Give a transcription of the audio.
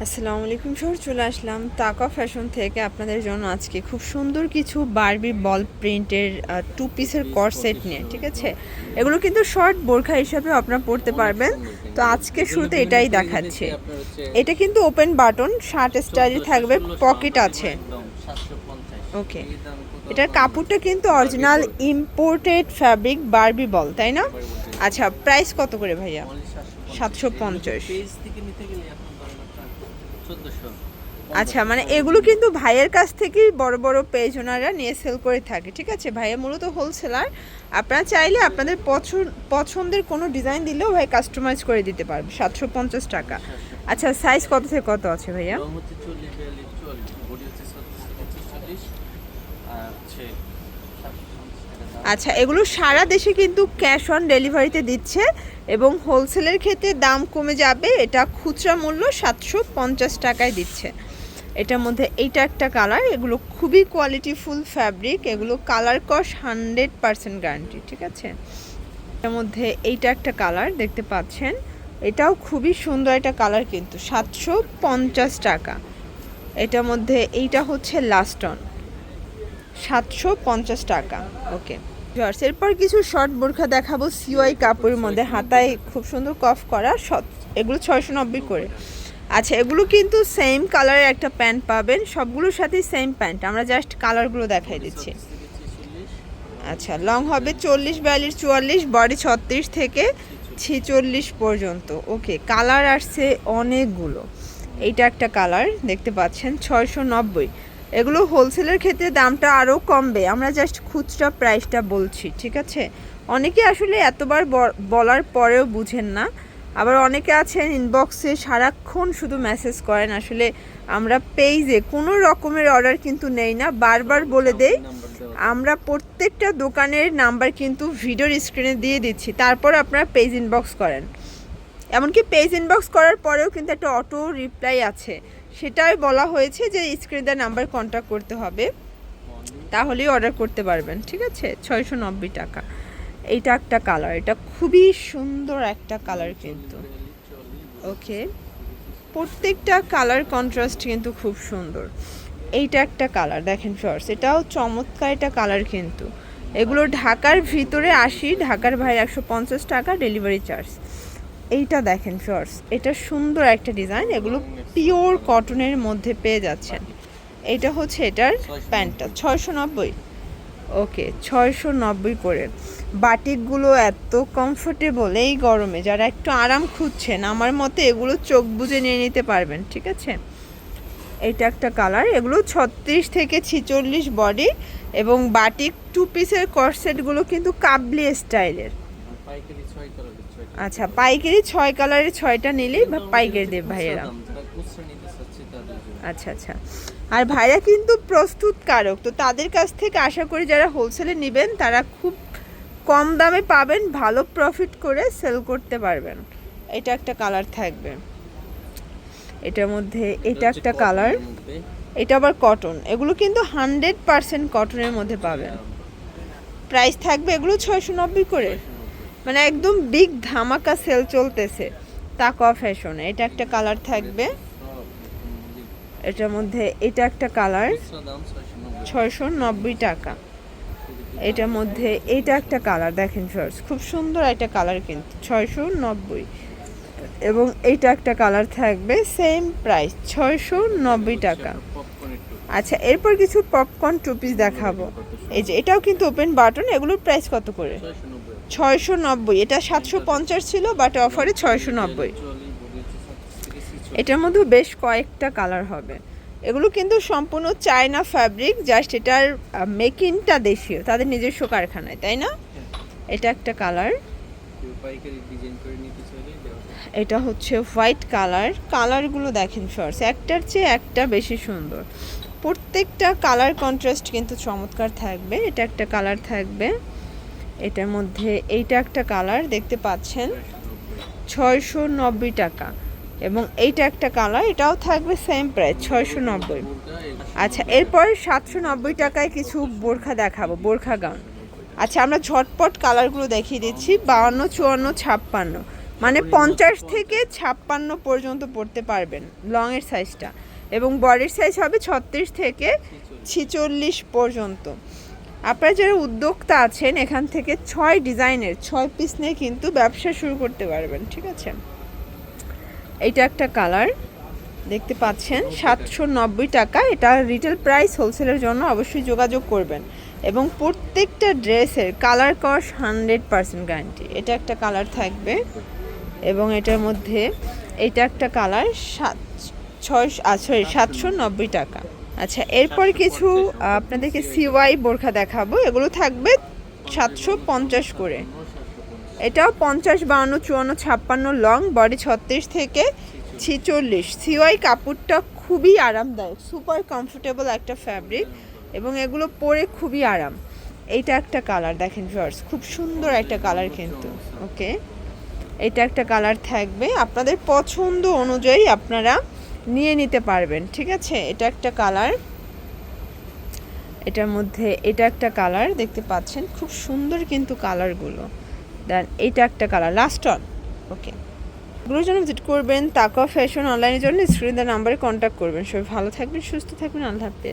আসসালামু আলাইকুম শহর চলে আসলাম তাকা ফ্যাশন থেকে আপনাদের জন্য আজকে খুব সুন্দর কিছু বারবি বল প্রিন্টের টু পিসের সেট নিয়ে, ঠিক আছে। এগুলো কিন্তু শর্ট বোরখা হিসাবে আপনারা পরতে পারবেন। তো আজকে শুরুতে এটাই দেখাচ্ছে। এটা কিন্তু ওপেন বাটন, শার্ট স্টাইলে থাকবে, পকেট আছে। ওকে, এটার কাপড়টা কিন্তু অরিজিনাল ইম্পোর্টেড ফ্যাব্রিক বারবি বল, তাই না? আচ্ছা, প্রাইস কত করে ভাইয়া? 750। আচ্ছা, মানে এগুলো কিন্তু ভাইয়ের কাছ থেকেই বড় বড় পেজ ওনারা নিয়ে সেল করে থাকে, ঠিক আছে। ভাইয়া মূলত হোলসেলার। আপনারা চাইলে আপনাদের পছন্দের কোনো ডিজাইন দিলেও ভাই কাস্টমাইজ করে দিতে পারবে। 750 টাকা। আচ্ছা, সাইজ কত থেকে কত আছে ভাইয়া? আচ্ছা, এগুলো সারা দেশে কিন্তু ক্যাশ অন ডেলিভারিতে দিচ্ছে এবং হোলসেলের ক্ষেত্রে দাম কমে যাবে। এটা খুচরা মূল্য 750 টাকায় দিচ্ছে। এটার মধ্যে এইটা একটা কালার, এগুলো খুবই কোয়ালিটিফুল ফ্যাব্রিক, এগুলো কালার কস 100% গ্যারান্টি, ঠিক আছে। এটার মধ্যে এইটা একটা কালার দেখতে পাচ্ছেন, এটাও খুবই সুন্দর একটা কালার, কিন্তু 750 টাকা। এটার মধ্যে এইটা হচ্ছে লাস্ট অন, 750 টাকা। ওকে, এরপর কিছু শর্ট বোরখা দেখাবো সিওয়াই কাপড়ের মধ্যে, হাতায় খুব সুন্দর কফ করা, এগুলো 690 করে। আচ্ছা, এগুলো কিন্তু সেম কালারের একটা প্যান্ট পাবেন, সবগুলোর সাথে সেম প্যান্ট, আমরা জাস্ট কালারগুলো দেখাই দিচ্ছি। আচ্ছা, লং হবে 40, 42, 44, বডি 36 থেকে 46 পর্যন্ত। ওকে, কালার আসছে অনেকগুলো। এইটা একটা কালার দেখতে পাচ্ছেন, 690। এগুলো হোলসেলের ক্ষেত্রে দামটা আরও কমবে, আমরা জাস্ট খুচরা প্রাইসটা বলছি, ঠিক আছে। অনেকে আসলে এতবার বলার পরেও বুঝেন না, আবার অনেকে আছেন ইনবক্সে সারাক্ষণ শুধু মেসেজ করেন। আসলে আমরা পেজে কোনো রকমের অর্ডার কিন্তু নেই না, বারবার বলে দেই। আমরা প্রত্যেকটা দোকানের নাম্বার কিন্তু ভিডিওর স্ক্রিনে দিয়ে দিচ্ছি, তারপর আপনারা পেজ ইনবক্স করেন। এমনকি পেজ ইনবক্স করার পরেও কিন্তু একটা অটো রিপ্লাই আছে, সেটাই বলা হয়েছে যে স্ক্রিনে দেওয়া নাম্বার কন্ট্যাক্ট করতে হবে, তাহলেই অর্ডার করতে পারবেন, ঠিক আছে। 690 টাকা। এইটা একটা কালার, এটা খুবই সুন্দর একটা কালার কিন্তু। ওকে, প্রত্যেকটা কালার কন্ট্রাস্ট কিন্তু খুব সুন্দর। এইটা একটা কালার দেখেন শর্টস, এটাও চমৎকার একটা কালার কিন্তু। এগুলো ঢাকার ভিতরে 80, ঢাকার বাইরে 150 টাকা ডেলিভারি চার্জ। এইটা দেখেন শর্টস, এটা সুন্দর একটা ডিজাইন, এগুলো পিওর কটনের মধ্যে পেয়ে যাচ্ছেন। এটা হচ্ছে এটার প্যান্টটা, 690। ওকে, 690 করে। বাটিকগুলো এত কমফোর্টেবল এই গরমে, যারা একটু আরাম খুঁজছেন আমার মতে এগুলো চোখ বুজে নিয়ে নিতে পারবেন, ঠিক আছে। এটা একটা কালার, এগুলো 36 থেকে 46 বডি এবং বাটিক টু পিসের কর্সেটগুলো কিন্তু কাবলি স্টাইলের। আচ্ছা, পাইকারি 6 কালারের 6টা নিলেই পাইকারি দেব ভাইয়েরা। আচ্ছা আচ্ছা, আর ভাইরা কিন্তু প্রস্তুতকারক, তো তাদের কাছ থেকে আশা করি যারা হোলসেলে নেবেন তারা খুব কম দামে পাবেন, ভালো প্রফিট করে সেল করতে পারবেন। এটা একটা কালার থাকবে, এটার মধ্যে এটা একটা কালার, এটা আবার কটন, এগুলো কিন্তু 100% কটনের মধ্যে পাবেন। প্রাইস থাকবে এগুলো 690 করে, মানে একদম বিগ ধামাকা সেল চলতেছে তাকওয়া ফ্যাশনে। এটা একটা কালার থাকবে, এটার মধ্যে এটা একটা কালার, 690 টাকা। এটার মধ্যে এটা একটা কালার দেখেন শর্টস, খুব সুন্দর একটা কালার কিন্তু, 690। এবং এইটা একটা কালার থাকবে, সেম প্রাইস 690 টাকা। আচ্ছা, এরপর কিছু পপকর্ন টু পিস দেখাবো। এই যে এটাও কিন্তু ওপেন বাটন, এগুলোর প্রাইস কত করে? 690। এটা 750 ছিল, বাট অফারে 690। এটার মধ্যে বেশ কয়েকটা কালার হবে। এগুলো কিন্তু সম্পূর্ণ চায়না ফ্যাব্রিক, জাস্ট এটার মেকিংটা দেশীয়, তাদের নিজস্ব কারখানায়, তাই না? এটা একটা কালার, এটা হচ্ছে হোয়াইট কালার। কালারগুলো দেখেন শর্টস, একটার চেয়ে একটা বেশি সুন্দর, প্রত্যেকটা কালার কন্ট্রাস্ট কিন্তু চমৎকার থাকবে। এটা একটা কালার থাকবে, এটার মধ্যে এইটা একটা কালার দেখতে পাচ্ছেন, 690 টাকা। এবং এইটা একটা কালার, এটাও থাকবে সেম প্রাইস, 690। আচ্ছা, এরপর 790 টাকায় কিছু বোরখা দেখাবো, বোরখা গাউন। আচ্ছা, আমরা ঝটপট কালারগুলো দেখিয়ে দিচ্ছি, 52, 54, 56। মানে 50 থেকে 56 পর্যন্ত পড়তে পারবেন লংয়ের সাইজটা, এবং বডির সাইজ হবে 36 থেকে 46 পর্যন্ত। আপনারা যারা উদ্যোক্তা আছেন এখান থেকে 6 ডিজাইনের 6 পিস নিয়ে কিন্তু ব্যবসা শুরু করতে পারবেন, ঠিক আছে। এইটা একটা কালার দেখতে পাচ্ছেন 790 টাকা, এটা রিটেল প্রাইস, হোলসেলের জন্য অবশ্যই যোগাযোগ করবেন। এবং প্রত্যেকটা ড্রেসের কালার কস 100% গ্যারান্টি। এটা একটা কালার থাকবে, এবং এটার মধ্যে এটা একটা কালার 790 টাকা। আচ্ছা, এরপর কিছু আপনাদেরকে সিওয়াই বোরখা দেখাবো, এগুলো থাকবে 750 করে। এটাও 50, 52, 54, 56 লং, বডি 36 থেকে 46। সিওয়াই কাপড়টা খুবই আরামদায়ক, সুপার কমফোর্টেবল একটা ফ্যাব্রিক, এবং এগুলো পরে খুবই আরাম। এইটা একটা কালার দেখেন ভিউয়ার্স, খুব সুন্দর একটা কালার কিন্তু। ওকে, এটা একটা কালার থাকবে, আপনাদের পছন্দ অনুযায়ী আপনারা নিয়ে নিতে পারবেন, ঠিক আছে। এটা একটা কালার, এটার মধ্যে এটা একটা কালার দেখতে পাচ্ছেন, খুব সুন্দর কিন্তু কালারগুলো। দেন এটা একটা কালার, লাস্ট অন। ওকে, এগুলোর জন্য ভিজিট করবেন তাকওয়া ফ্যাশন অনলাইনের জন্য স্ক্রিনে দেওয়া নাম্বারে কন্ট্যাক্ট করবেন। সবাই ভালো থাকবেন, সুস্থ থাকবেন, আল্লাহ হাফেজ।